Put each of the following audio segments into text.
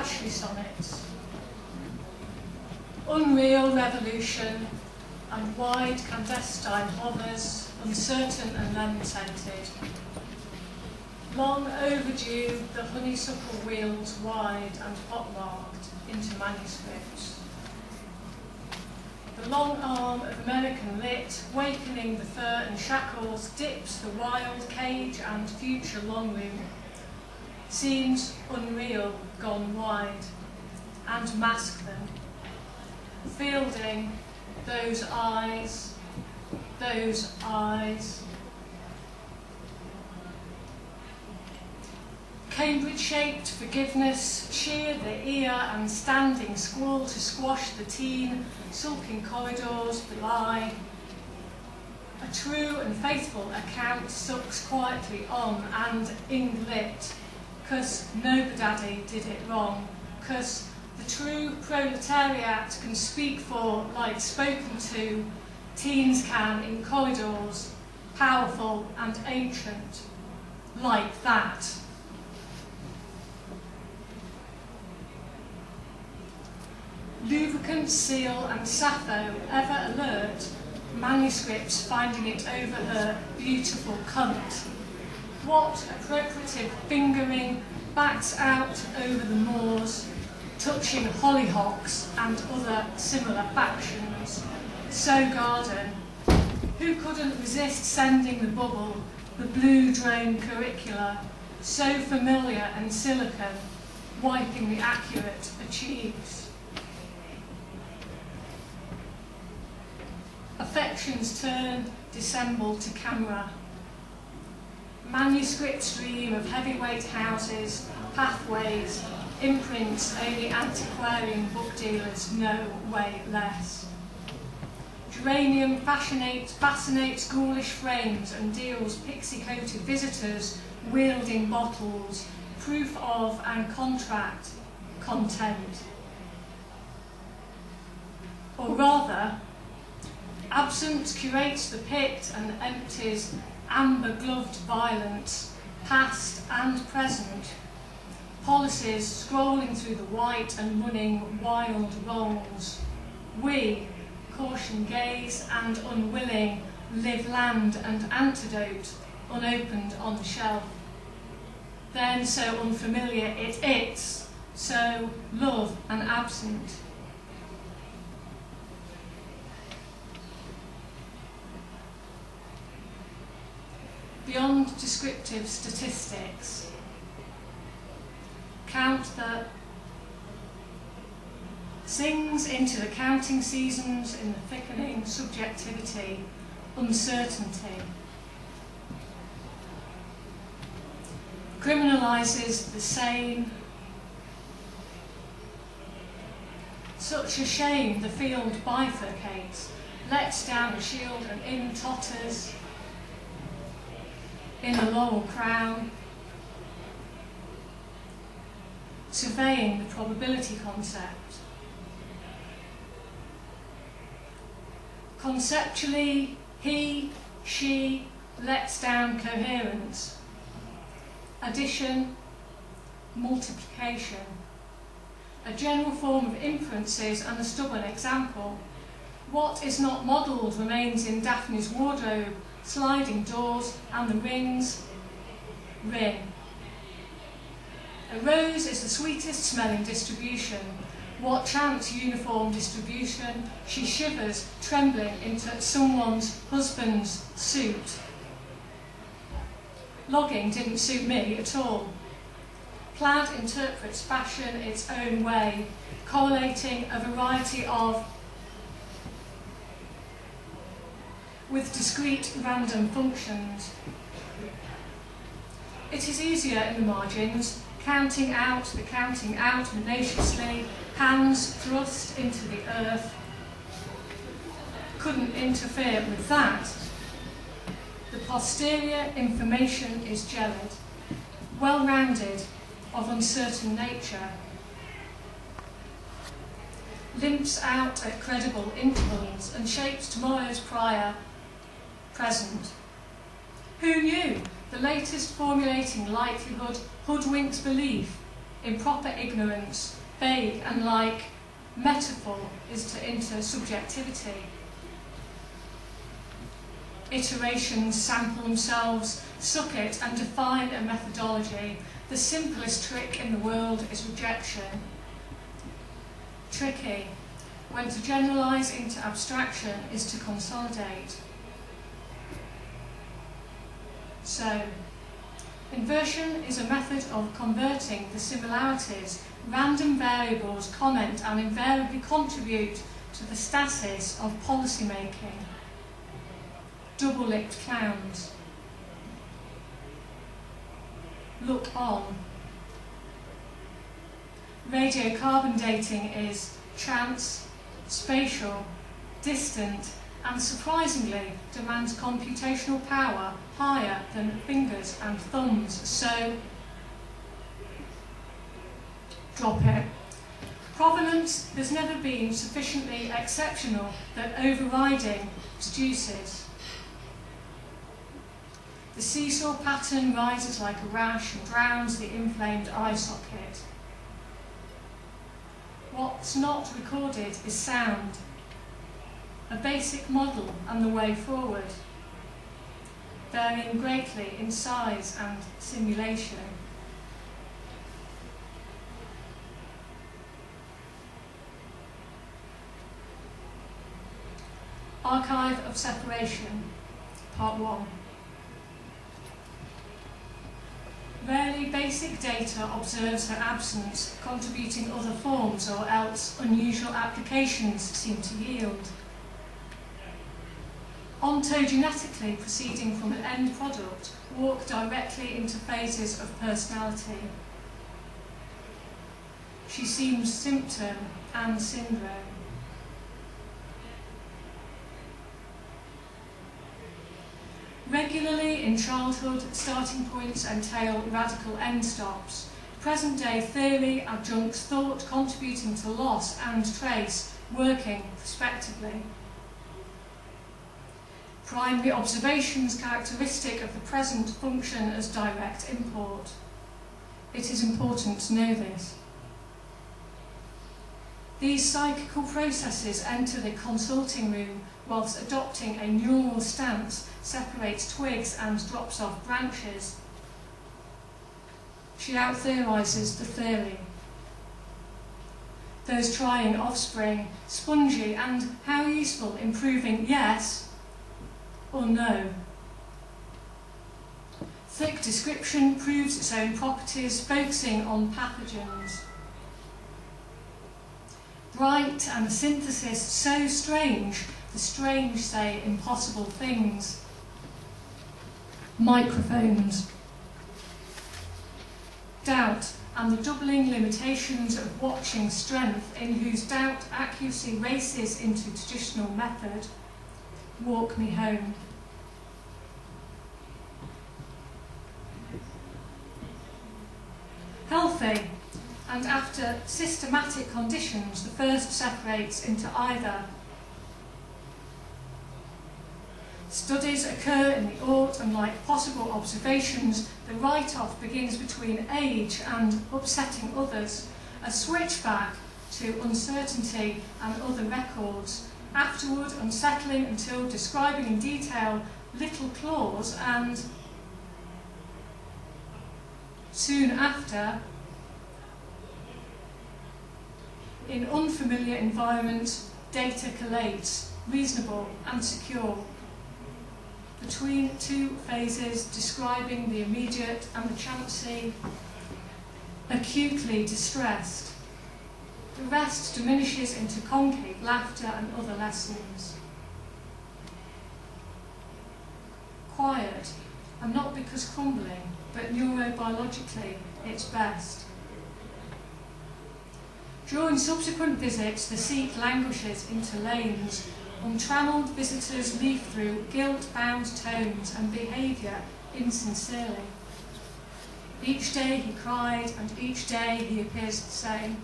Ashley sonnets. Unreal revolution and wide clandestine hovers, uncertain and lemon-scented. Long overdue, the honeysuckle wheels wide and pockmarked into manuscripts. The long arm of American lit, wakening the fur and shackles, dips the wild cage and future long room. Seems unreal gone wide, and mask them. Fielding those eyes, those eyes. Cambridge-shaped forgiveness, shear the ear and standing squall to squash the teen, sulking corridors belie. A true and faithful account sucks quietly on and ink-lit, 'cause nobody did it wrong, 'cause the true proletariat can speak for like spoken to, teens can in corridors, powerful and ancient, like that. Lubricant, seal and sappho, ever alert, manuscripts finding it over her beautiful cunt. What appropriative fingering backs out over the moors, touching hollyhocks and other similar factions. So garden, who couldn't resist sending the bubble, the blue drone curricula, so familiar and silicon, wiping the accurate achieves. Affections turn, dissembled to camera. Manuscript stream of heavyweight houses, pathways, imprints only antiquarian book dealers know way less. Geranium fascinates ghoulish frames and deals pixie-coated visitors wielding bottles, proof of and contract content. Or rather, absence curates the pit and empties amber-gloved violence, past and present. Policies scrolling through the white and running wild rolls. We, caution gaze and unwilling, live land and antidote unopened on the shelf. Then so unfamiliar it's, so love and absent. Beyond descriptive statistics, count that sings into the counting seasons in the thickening subjectivity, uncertainty. Criminalises the sane. Such a shame the field bifurcates, lets down a shield and in totters, in a laurel crown, surveying the probability concept. Conceptually, he, she lets down coherence, addition, multiplication, a general form of inferences and a stubborn example. What is not modelled remains in Daphne's wardrobe, sliding doors and the rings. Ring. A rose is the sweetest smelling distribution. What chance uniform distribution? She shivers, trembling into someone's husband's suit. Logging didn't suit me at all. Plaid interprets fashion its own way, correlating a variety of with discrete random functions. It is easier in the margins, counting out the counting out minutiously, hands thrust into the earth. Couldn't interfere with that. The posterior information is gelid, well-rounded, of uncertain nature. Limps out at credible intervals and shapes tomorrow's prior present. Who knew? The latest formulating likelihood hoodwinks belief. improper ignorance, vague and like metaphor is to intersubjectivity. Iterations sample themselves, suck it and define a methodology. The simplest trick in the world is rejection. Tricky, when to generalise into abstraction is to consolidate. So, inversion is a method of converting the similarities. Random variables comment and invariably contribute to the stasis of policy making. Double-lipped clowns. Look on. Radiocarbon dating is chance, spatial, distant, and surprisingly demands computational power higher than fingers and thumbs, so drop it. Provenance has never been sufficiently exceptional that overriding seduces. The seesaw pattern rises like a rash and drowns the inflamed eye socket. What's not recorded is sound, a basic model and the way forward, varying greatly in size and simulation. Archive of Separation, Part 1. Rarely basic data observes her absence, contributing other forms, or else unusual applications seem to yield. Ontogenetically proceeding from an end product, walk directly into phases of personality. She seems symptom and syndrome. Regularly in childhood, starting points entail radical end stops. Present-day theory adjuncts thought contributing to loss and trace, working prospectively. Primary observations characteristic of the present function as direct import. It is important to know this. These psychical processes enter the consulting room whilst adopting a neural stance, separates twigs and drops off branches. She out-theorizes the theory. Those trying offspring, spongy and how useful, improving yes or no. Thick description proves its own properties, focusing on pathogens. Bright and a synthesis so strange, the strange say impossible things. Microphones. Doubt and the doubling limitations of watching strength, in whose doubt accuracy races into traditional method. Walk me home. Healthy, and after systematic conditions, the first separates into either. Studies occur in the ought, and like possible observations, the write-off begins between age and upsetting others, a switchback to uncertainty and other records, afterward unsettling until describing in detail little clause, and soon after, in unfamiliar environments, data collates, reasonable and secure. Between two phases describing the immediate and the chancy, acutely distressed. The rest diminishes into concave laughter and other lessons. Quiet, and not because crumbling, but neurobiologically its best. During subsequent visits, the seat languishes into lanes. Untrammelled visitors leaf through guilt-bound tones and behaviour insincerely. Each day he cried, and each day he appears the same.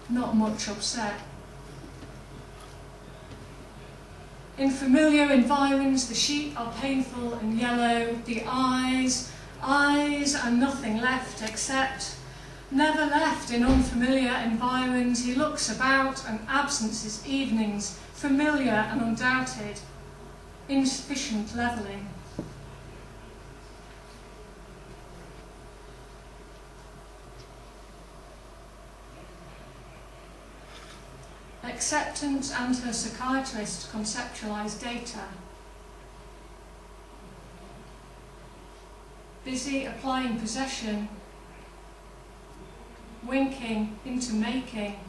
Not much upset. In familiar environs, the sheep are painful and yellow, the eyes eyes and nothing left except, never left in unfamiliar environs, he looks about and absence his evenings, familiar and undoubted, insufficient levelling. Acceptance and her psychiatrist conceptualise data. Busy applying possession, winking into making,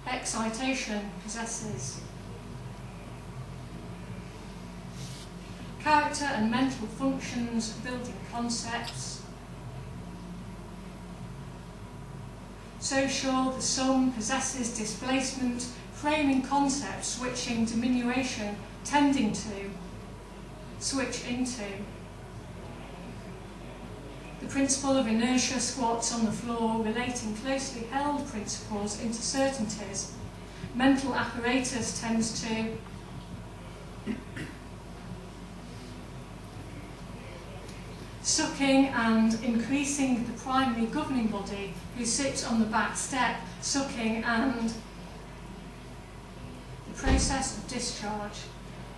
excitation possesses. Character and mental functions, building concepts. Social, the sum possesses displacement, framing concepts, switching, diminution, tending to, switch into. The principle of inertia squats on the floor, relating closely held principles into certainties. Mental apparatus tends to sucking and increasing the primary governing body who sits on the back step, sucking and the process of discharge.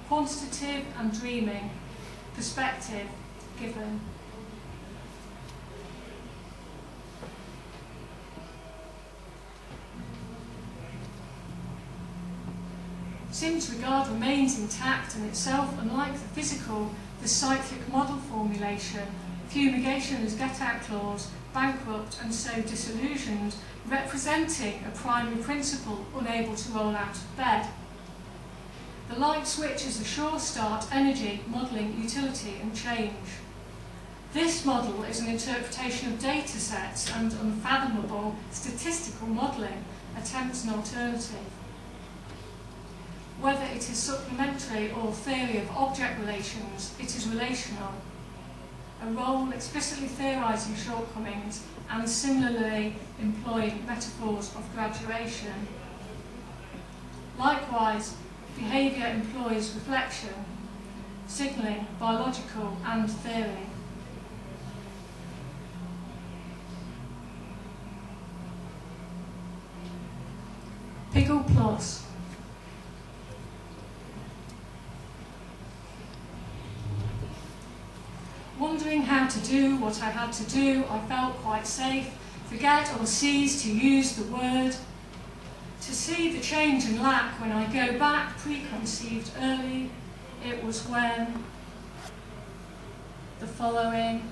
Quantitative and dreaming, perspective given. Since regard remains intact and itself, unlike the physical, the cyclic model formulation, fumigation as get-out clause, bankrupt and so disillusioned, representing a primary principle unable to roll out of bed. The light switch is a sure start, energy, modelling, utility and change. This model is an interpretation of data sets and unfathomable statistical modelling, attempts an alternative. Whether it is supplementary or theory of object relations, it is relational. A role explicitly theorising shortcomings and similarly employing metaphors of graduation. Likewise, behaviour employs reflection, signalling, biological and theory. Piggle plus. Wondering how to do what I had to do, I felt quite safe. Forget or cease to use the word. To see the change and lack when I go back, preconceived early, it was when the following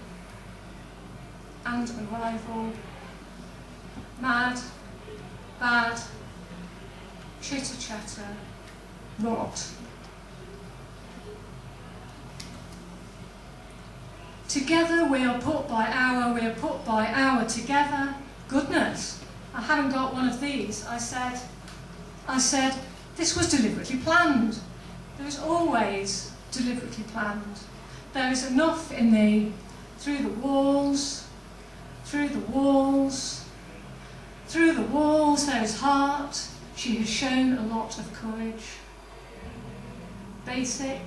and arrival, mad, bad, chitter-chatter, rot. Together we are put by hour together. Goodness, I haven't got one of these. I said, this was deliberately planned. There is always deliberately planned. There is enough in the through the walls, there is heart. She has shown a lot of courage. Basic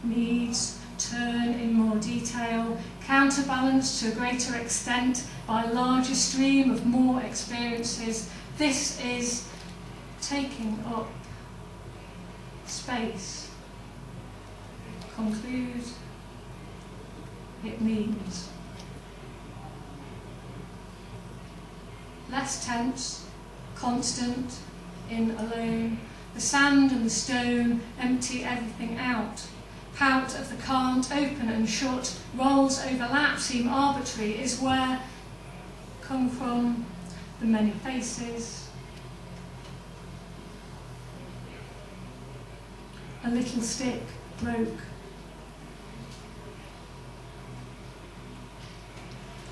needs turn in more detail, counterbalanced to a greater extent by a larger stream of more experiences. This is taking up space. Conclude, it means. Less tense, constant, in alone. The sand and the stone empty everything out. Pout of the can't, open and shut, roles overlap, seem arbitrary, is where come from the many faces. A little stick broke.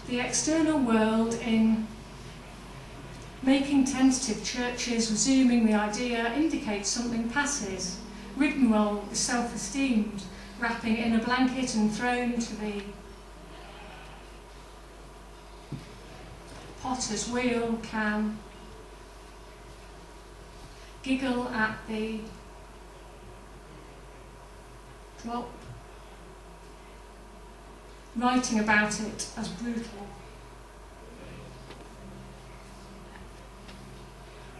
The external world in making tentative churches, resuming the idea, indicates something passes. Rigmarole is self-esteemed, wrapping in a blanket and thrown to the potter's wheel can giggle at the drop. writing about it as brutal.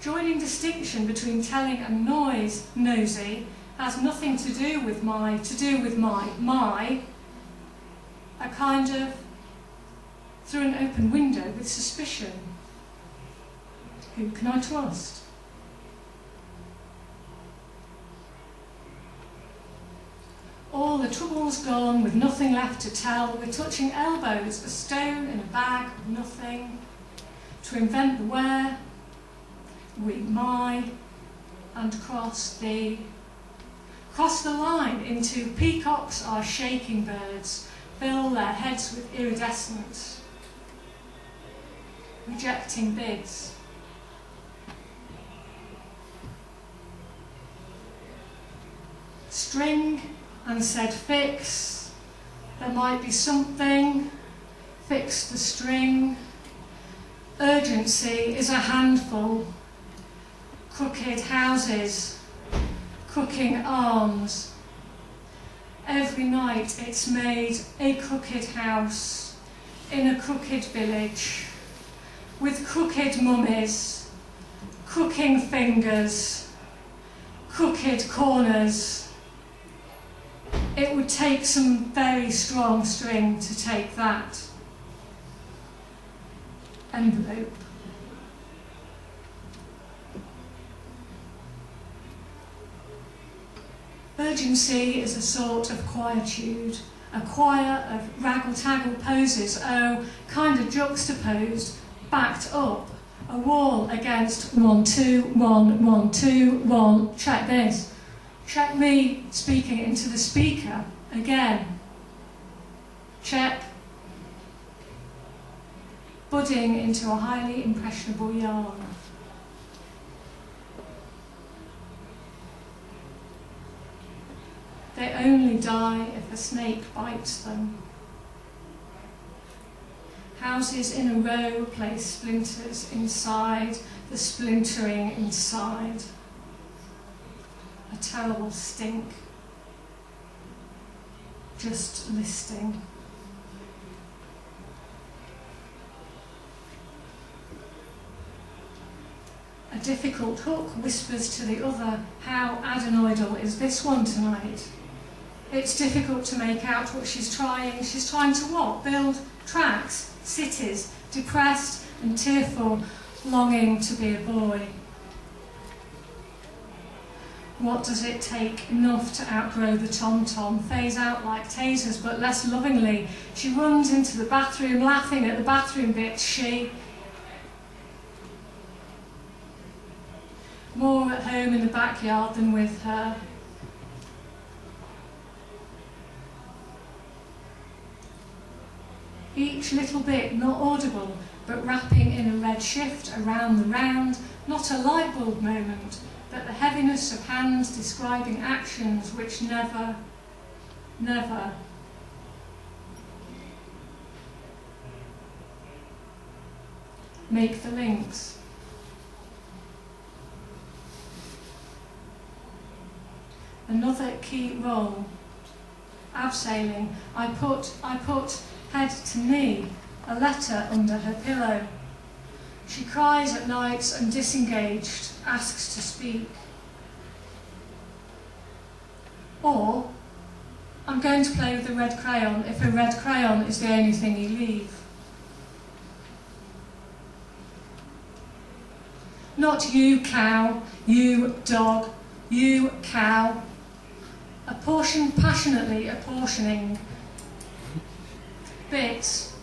Joining distinction between telling and nosy has nothing to do with my, a kind of through an open window with suspicion. Who can I trust? All the trouble's gone with nothing left to tell. We're touching elbows, a stone in a bag with nothing. To invent the where, we and cross the line into peacocks are shaking birds, fill their heads with iridescent, rejecting bids. String and said fix, there might be something, fix the string. Urgency is a handful, crooked houses, crooking arms. Every night it's made a crooked house in a crooked village with crooked mummies, crooking fingers, crooked corners. It would take some very strong string to take that envelope. Urgency is a sort of quietude, a choir of raggle-taggle poses, oh, kind of juxtaposed, backed up, a wall against 1, 2, 1, 1, 2, 1, check this. Check me speaking into the speaker again. Check. Budding into a highly impressionable yarn. They only die if a snake bites them. Houses in a row place splinters inside, the splintering inside. A terrible stink. Just listing. A difficult hook whispers to the other, how adenoidal is this one tonight? It's difficult to make out what she's trying. She's trying to what? Build tracks, cities, depressed and tearful, longing to be a boy. What does it take? Enough to outgrow the tom-tom, phase out like tasers, but less lovingly. She runs into the bathroom, laughing at the bathroom bits. She, more at home in the backyard than with her. Each little bit not audible, but wrapping in a red shift around the round, not a light bulb moment, but the heaviness of hands describing actions which never make the links. Another key role, abseiling. I put head to knee, a letter under her pillow. She cries at nights and disengaged, asks to speak. Or, I'm going to play with a red crayon if a red crayon is the only thing you leave. Not you, cow, you, dog, you, cow. Apportion passionately, apportioning. Bits.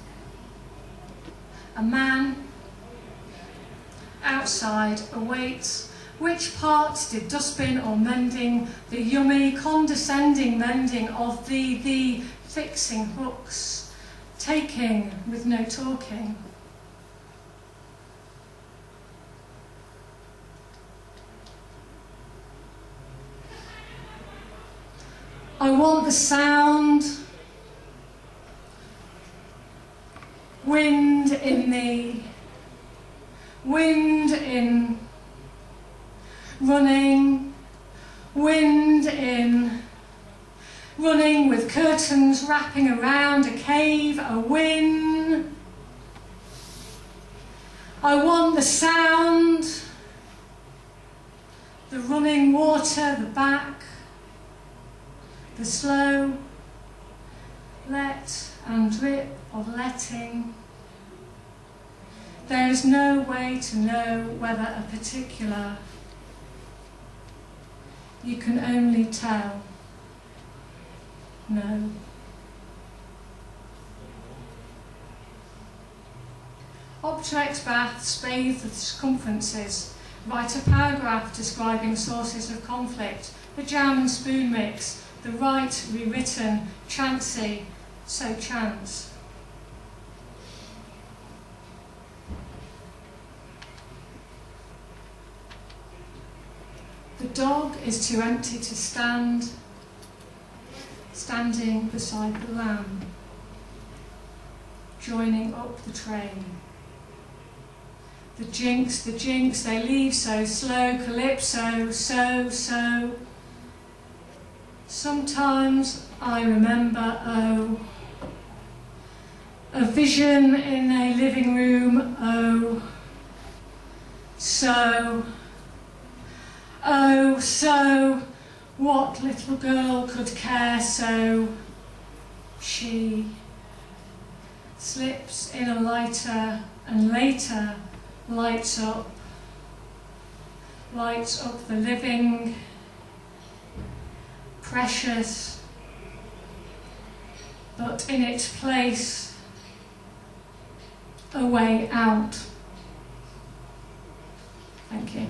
A man outside awaits. Which parts did dustbin or mending, the yummy condescending mending of the fixing hooks, taking with no talking. I want the sound, wind in the, wind in, running, wind in, running with curtains wrapping around a cave, a win. I want the sound, the running water, the back, the slow let and drip of letting. There is no way to know whether a particular. You can only tell. No. Optrex baths bathe the circumferences. Write a paragraph describing sources of conflict. The jam and spoon mix. The right rewritten. Chancy. So chance. The dog is too empty to stand, standing beside the lamb, joining up the train. The jinx, they leave so slow, calypso, so. Sometimes I remember, oh, a vision in a living room, oh, so. Oh, so, what little girl could care so? She slips in a lighter and later lights up the living, precious, but in its place, a way out. Thank you.